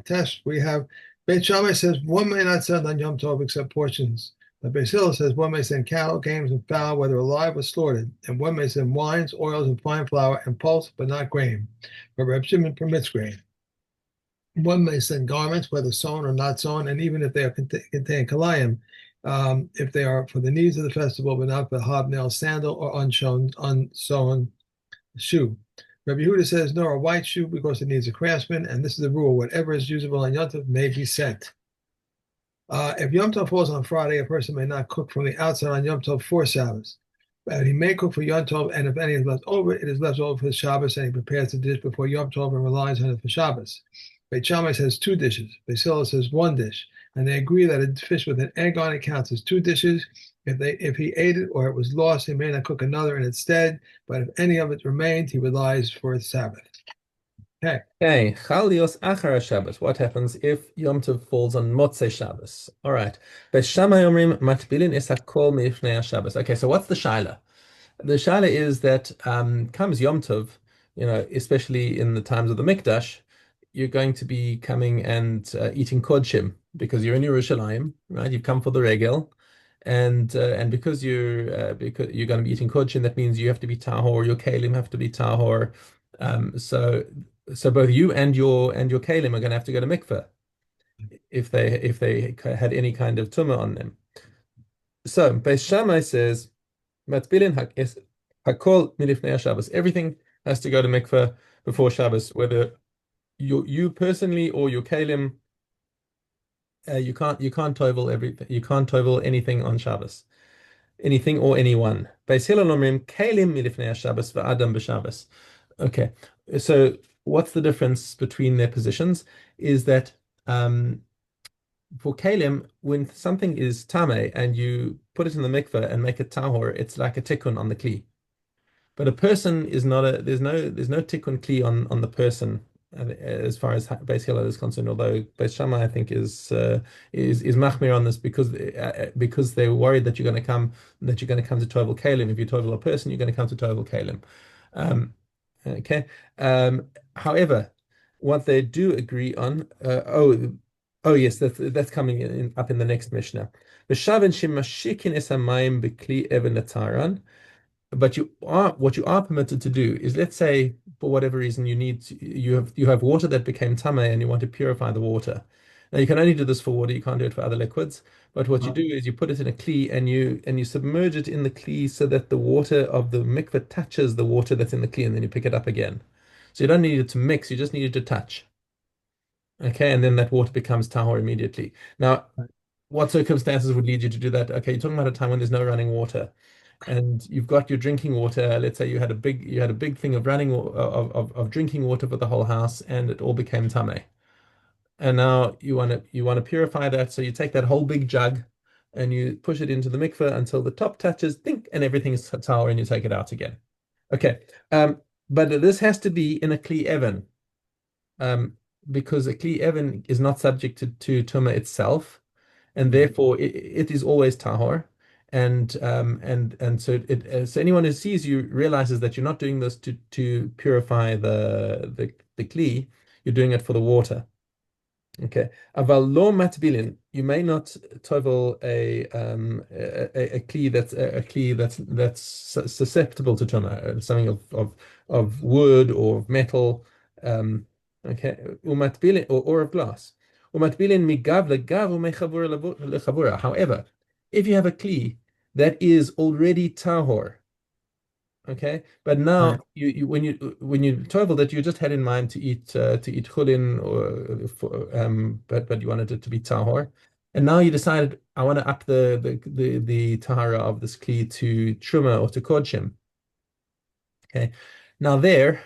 test. We have Beit Shammai says one may not send on Yom Tov except portions. But Beis Hillel says one may send cattle, games, and fowl, whether alive or slaughtered, and one may send wines, oils, and fine flour, and pulse, but not grain. But Reb Shimon permits grain. One may send garments, whether sewn or not sewn, and even if they are contain kalayim, if they are for the needs of the festival, but not for hobnail, sandal, or unsewn shoe. Rabbi Yehuda says no, a white shoe because it needs a craftsman, and this is the rule: whatever is usable on Yom Tov may be sent. If Yom Tov falls on Friday, a person may not cook from the outside on Yom Tov for Shabbos. But he may cook for Yom Tov, and if any is left over, it is left over for Shabbos, and he prepares the dish before Yom Tov and relies on it for Shabbos. Beit Shammai says two dishes. Beis Hillel says one dish, and they agree that a fish with an egg on it counts as two dishes. If he ate it or it was lost, he may not cook another in its stead. But if any of it remained, he relies for its Sabbath. Okay. Okay, Chalios Achar Shabbos. What happens if Yom Tov falls on Motzei Shabbos? All right. Beis Shammai Omrim Matbilin is Hakol Mifnei Shabbos. Okay, so what's the shaila? The shaila is that comes Yom Tov, especially in the times of the Mikdash, you're going to be coming and eating kodshim because you're in Yerushalayim, right? You've come for the regel, and because you're going to be eating kodshim, that means you have to be tahor. Your kalim have to be tahor. So both you and your kalim are going to have to go to mikveh if they had any kind of tumah on them. So Beis Shammai says matbilin is hakol milifnei Shabbos. Everything has to go to mikveh before Shabbos, whether you personally or your kalim. You can't tovel everything. You can't tovel anything on Shabbos, anything or anyone. Beis Hillel omrim kalim milifnei Shabbos va'adam b'Shabbos. Okay, so what's the difference between their positions? Is that for kalim, when something is tame and you put it in the mikveh and make it tahor, it's like a tikkun on the kli. But a person is not a there's no tikkun kli on the person as far as Beis Hillel is concerned. Although Beis Shammai I think is machmir on this because they're worried that you're going to come to tovel kalim. If you tovel a person, you're going to come to tovel kalim. Okay. However, what they do agree on, oh yes, that's coming up in the next Mishnah. V'shaven shemashikin es hamayim b'kli even lataran. But what you are permitted to do is, let's say for whatever reason you have water that became tamei and you want to purify the water. Now you can only do this for water, you can't do it for other liquids. But what you do is you put it in a kli and you submerge it in the kli so that the water of the mikveh touches the water that's in the kli, and then you pick it up again. So you don't need it to mix, you just need it to touch. Okay, and then that water becomes tahor immediately. Now, what circumstances would lead you to do that? Okay, you're talking about a time when there's no running water and you've got your drinking water. Let's say you had a big thing of drinking water for the whole house, and it all became tame. And now you want to purify that, so you take that whole big jug and you push it into the mikveh until the top touches, think, and everything is tahor, and you take it out again. Okay, but this has to be in a kli even, because a kli even is not subject to tumah itself, and therefore it is always tahor. So anyone who sees you realizes that you're not doing this to purify the kli, you're doing it for the water. Okay. Aval lo matbilin, you may not tovel a kli that's susceptible to tumah, something of wood or of metal, okay, umatbilin or of glass. Umatbilin migav legav umechavura lechavura. However, if you have a kli that is already tahor, okay, but now Right. when you tovel that, you just had in mind to eat chulin, but you wanted it to be tahor, and now you decided I want to up the tahara of this kli to truma or to kodshim. Okay, now there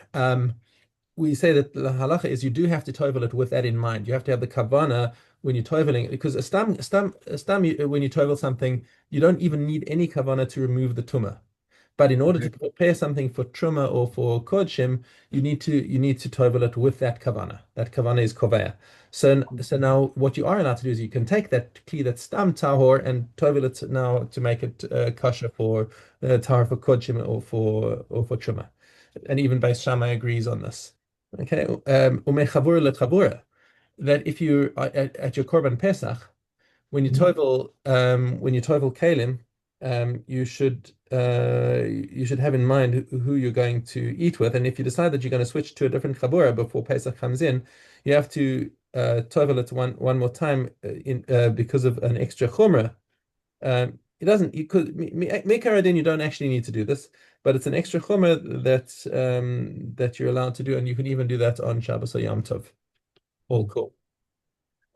we say that the halacha is you do have to tovel it with that in mind. You have to have the kavana when you're toveling it, because when you tovel something, you don't even need any kavana to remove the tumah. But in order to Okay. prepare something for truma or for kodshim, you need to tovel it with that kavana. That kavana is koveya. So now what you are allowed to do is you can take that kli that's stam tahor and tovel it now to make it kosher for tahor for kodshim or for truma. And even Beis Shammai agrees on this. Okay, umechavura lechavura, that if you're at your Korban Pesach, Mhm. when you tovel kalim, you should have in mind who you're going to eat with, and if you decide that you're going to switch to a different chabura before Pesach comes in, you have to tovel it one more time in because of an extra chumrah. It doesn't you could Mikaradin, you don't actually need to do this, but it's an extra chumrah that you're allowed to do, and you can even do that on Shabbos or Yom Tov. All cool.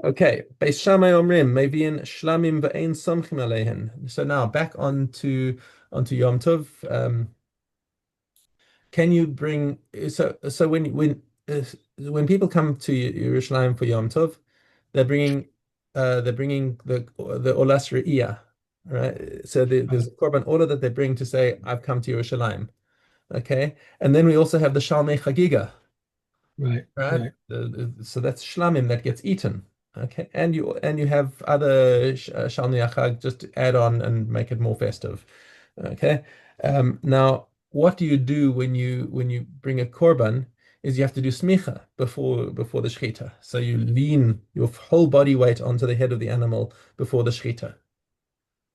Okay, Beis Shammai Omrim, Mevi'in Shlamim Ve'ein Somchim Aleihin. So now back onto Yom Tov. Can you bring so when people come to Yerushalayim for Yom Tov, they're bringing the Olas Re'iyah, right? So there's Right, a korban order that they bring to say, I've come to Yerushalayim. Okay, and then we also have the Shalmei Chagiga, right, right? right. So that's shlamim that gets eaten. Okay, and you have other shalmei achag just to add on and make it more festive. Okay, now what do you do when you bring a korban? Is you have to do smicha before the shechita. So you lean your whole body weight onto the head of the animal before the shechita.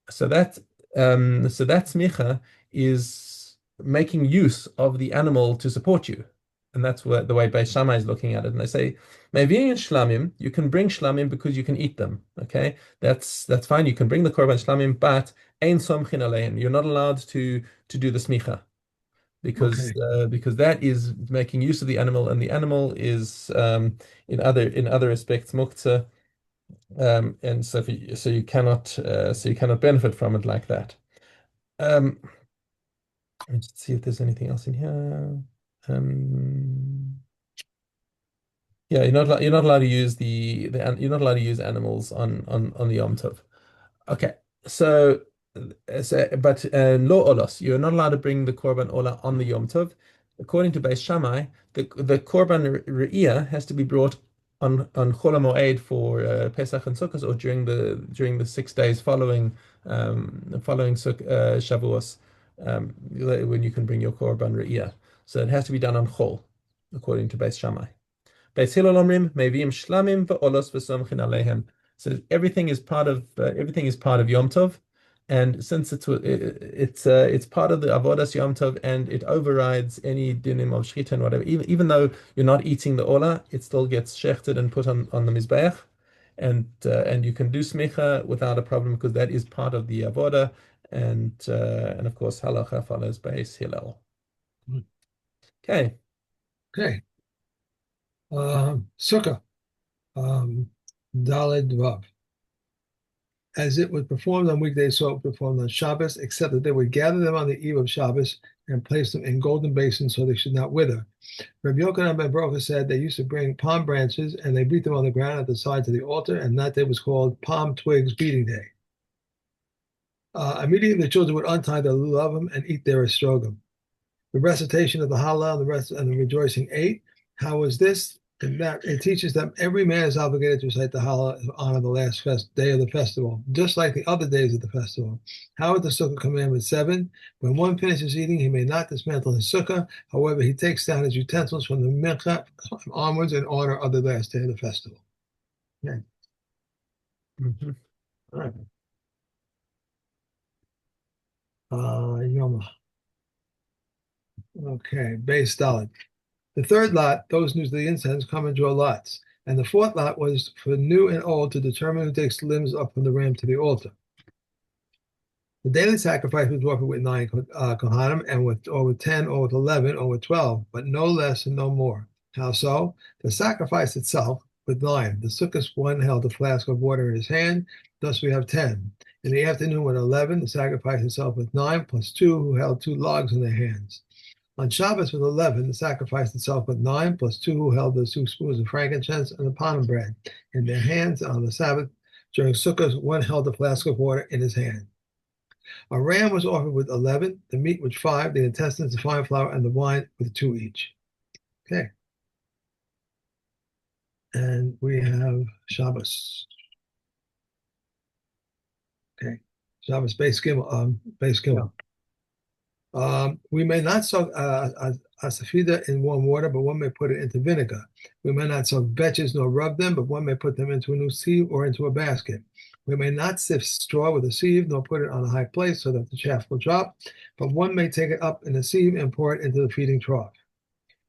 So that smicha is making use of the animal to support you. And that's what the way Beis Shammai is looking at it. And they say, Mevi'in shlamim, you can bring shlamim because you can eat them. Okay, that's fine. You can bring the korban shlamim, but ein somchin alein. You're not allowed to do the smicha Okay, because that is making use of the animal, and the animal is in other respects muktzah, and so you cannot benefit from it like that. Um, let's see if there's anything else in here. Yeah, you're not allowed to use you're not allowed to use animals on the Yom Tov. Okay, so but lo olos, you're not allowed to bring the korban ola on the Yom Tov. According to Beis Shammai, the korban re'iyah has to be brought on Chol HaMoed for Pesach and Sukkot, or during the 6 days following Shavuos, when you can bring your korban re'iyah. So it has to be done on Chol, according to Beis Shammai. Beis Hillel omrim meviim shlamim ve'olos v'somchin aleihem. So everything is part of Yom Tov, and since it's part of the avodas Yom Tov, and it overrides any dinim of shechita and whatever. Even though you're not eating the ola, it still gets shechted and put on the mizbeach, and you can do smicha without a problem because that is part of the avoda, and of course halacha follows Beis Hillel. Okay. okay. Sukkah, Daled Vav. As it was performed on weekdays, so it was performed on Shabbos, except that they would gather them on the eve of Shabbos and place them in golden basins so they should not wither. Rabbi Yochanan ben Brocha said they used to bring palm branches and they beat them on the ground at the sides of the altar, and that day was called Palm Twigs Beating Day. Immediately the children would untie their lulavim and eat their estrogim. The recitation of the Hallel and the rejoicing 8. How was this? And that it teaches them every man is obligated to recite the Hallel to honor the last day of the festival, just like the other days of the festival. How is the Sukkah commandment 7? When one finishes eating, he may not dismantle his Sukkah. However, he takes down his utensils from the Mincha onwards in honor of the last day of the festival. Okay. Mhm. All right. Yoma. Okay. Base Dalit. The third lot, those new to the incense, come and draw lots. And the fourth lot was for new and old to determine who takes limbs up from the ram to the altar. The daily sacrifice was offered with 9 kohanim, and with 10, or with 11, or with 12, but no less and no more. How so? The sacrifice itself with 9. The sukkah's one held a flask of water in his hand, thus we have 10. In the afternoon with 11, the sacrifice itself with 9, plus 2 who held 2 logs in their hands. On Shabbos with 11, the sacrifice itself with 9, plus 2 who held the 2 spoons of frankincense and the palm bread in their hands. On the Sabbath, during Sukkot, one held a flask of water in his hand. A ram was offered with 11, the meat with 5, the intestines, the fine flour, and the wine with 2 each. Okay. And we have Shabbos. Okay. Shabbos base Gimel. Base Yeah. Gimel. We may not soak asafida in warm water, but one may put it into vinegar. We may not soak vetches nor rub them, but one may put them into a new sieve or into a basket. We may not sift straw with a sieve, nor put it on a high place so that the chaff will drop, but one may take it up in a sieve and pour it into the feeding trough.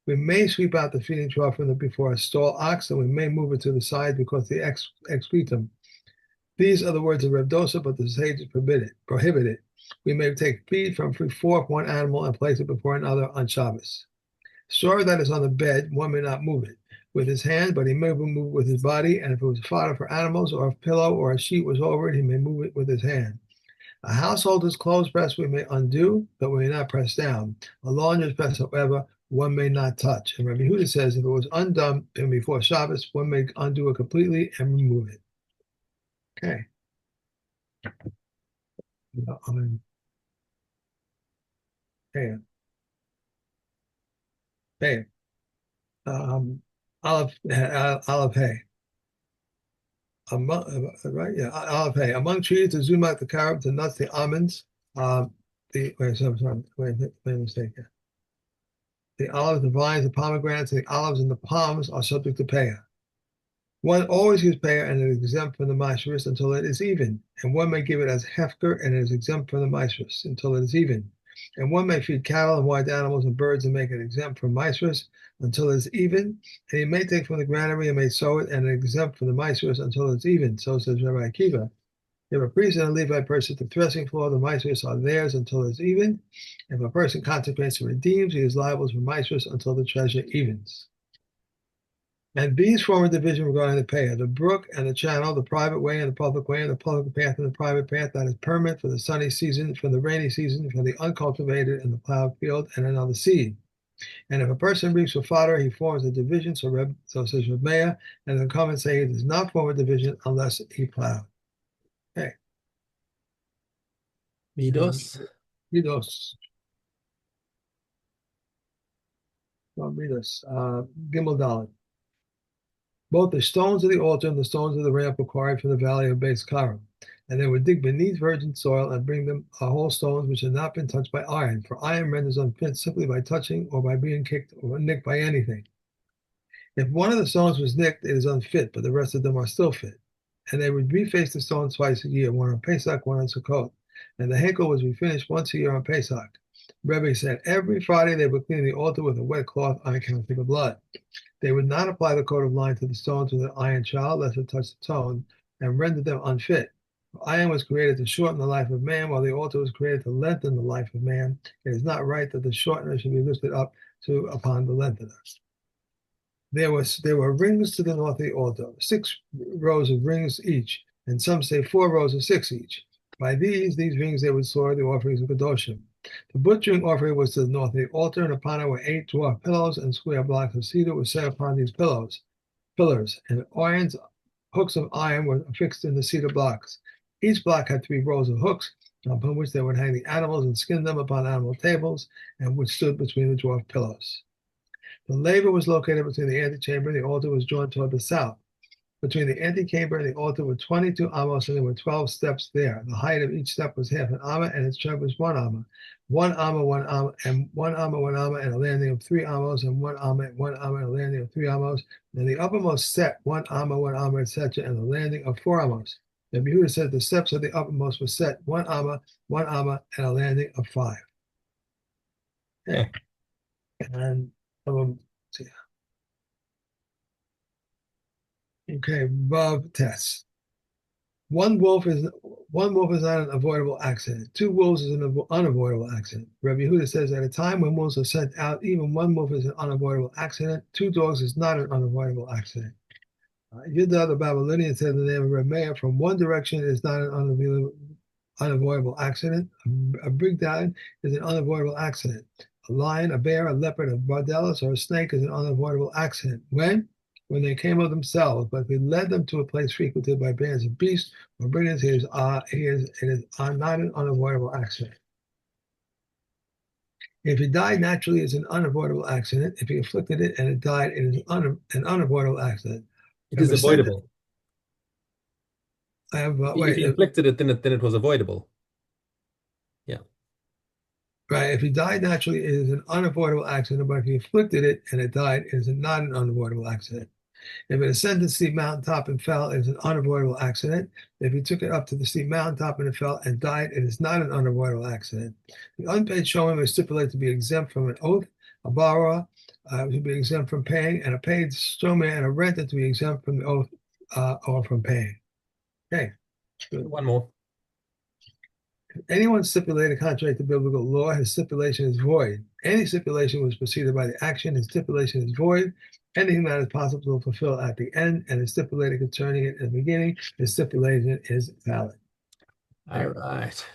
We may sweep out the feeding trough from before a stall ox, and we may move it to the side because the excretum. These are the words of Reb Dosa, but the sages prohibit it. We may take feed from before one animal and place it before another on Shabbos. Straw that is on the bed, one may not move it with his hand, but he may move it with his body, and if it was fodder for animals, or a pillow or a sheet was over it, he may move it with his hand. A householder's clothes press we may undo, but we may not press down. A launderer's press, however, one may not touch. And Rabbi Huda says if it was undone before Shabbos, one may undo it completely and remove it. Okay. Hey, hey, olive hay. Right? Yeah, olive hay. Among trees, the zumat, the carob, the nuts, the almonds, made a mistake here. The olives, the vines, the pomegranates, the olives, and the palms are subject to payah. One always gives payah and it is exempt from the maishris until it is even, and one may give it as hefker and it is exempt from the maishris until it is even. And one may feed cattle and wild animals and birds and make it exempt from maishris until it is even. And he may take from the granary and may sow it and exempt from the maishris until it's even. So says Rabbi Akiva. If a priest and a Levite purchase the threshing floor, the maishris are theirs until it's even. If a person consecrates and redeems, he is liable for maishris until the treasure evens. And these form a division regarding the payah: the brook and the channel, the private way and the public way, and the public path and the private path that is permanent for the sunny season, for the rainy season, for the uncultivated and the plowed field, and another seed. And if a person reaps for fodder, he forms a division. So says Reb Meir, and the comments say he does not form a division unless he plowed. Okay. Midos. Midos. Well, Midos. Gimel Dalet. Both the stones of the altar and the stones of the ramp were quarried from the valley of Beis Karim. And they would dig beneath virgin soil and bring them whole stones which had not been touched by iron. For iron renders unfit simply by touching or by being kicked or nicked by anything. If one of the stones was nicked, it is unfit, but the rest of them are still fit. And they would reface the stones twice a year, one on Pesach, one on Sukkot. And the hekel was refinished once a year on Pesach. Rebbe said every Friday they would clean the altar with a wet cloth on account of the blood. They would not apply the coat of lime to the stones with an iron trowel lest it touch the stone and render them unfit. For iron was created to shorten the life of man, while the altar was created to lengthen the life of man. It is not right that the shortener should be lifted up upon the lengthener. There were rings to the north of the altar, 6 rows of rings each, and some say 4 rows of 6 each. By these rings they would slaughter the offerings of Kedoshim. The butchering offering was to the north of the altar, and upon it were 8 dwarf pillows, and square blocks of cedar were set upon these pillars, and hooks of iron were affixed in the cedar blocks. Each block had 3 rows of hooks, upon which they would hang the animals and skin them upon animal tables, and which stood between the dwarf pillows. The laver was located between the antechamber and the altar was drawn toward the south. Between the antechamber and the altar were 22 amos, and there were 12 steps there. The height of each step was half an amma, and its tread was 1 amma. 1 amma, 1 amma, and 1 amma, 1 amma, and a landing of 3 amos, and 1 amma, 1 amma, and a landing of 3 amos. And the uppermost set, 1 amma, 1 amma, etc., and a landing of 4 amos. The Yehuda said the steps of the uppermost were set 1 amma, 1 amma, and a landing of 5. Okay. And see. Okay, Vav test. One wolf is not an avoidable accident. 2 wolves is an unavoidable accident. Rabbi Yehuda says at a time when wolves are sent out, even 1 wolf is an unavoidable accident. 2 dogs is not an unavoidable accident. Yudah the Babylonian said in the name of Reb Meir, from one direction it is not an unavoidable accident. A big lion is an unavoidable accident. A lion, a bear, a leopard, a bardellis, or a snake is an unavoidable accident. When they came of themselves, but if we led them to a place frequented by bands of beasts or brigands, it is not an unavoidable accident. If he died naturally, it's an unavoidable accident. If he inflicted it and it died, it is an unavoidable accident. It is avoidable. I have If he inflicted it, then it was avoidable. Yeah. Right? If he died naturally, it is an unavoidable accident, but if he inflicted it and it died, it is not an unavoidable accident. If it ascended to the steep mountaintop and fell, it is an unavoidable accident. If he took it up to the steep mountaintop and it fell and died, it is not an unavoidable accident. The unpaid showman is stipulated to be exempt from an oath, a borrower to be exempt from paying, and a paid showman and a renter to be exempt from the oath or from paying. Okay, good. One more. Anyone stipulated contrary to biblical law, his stipulation is void. Any stipulation was preceded by the action, his stipulation is void. Anything that is possible to fulfill at the end and is stipulated concerning it in the beginning, his stipulation is valid. All right.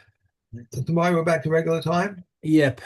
So tomorrow we're back to regular time. Yep.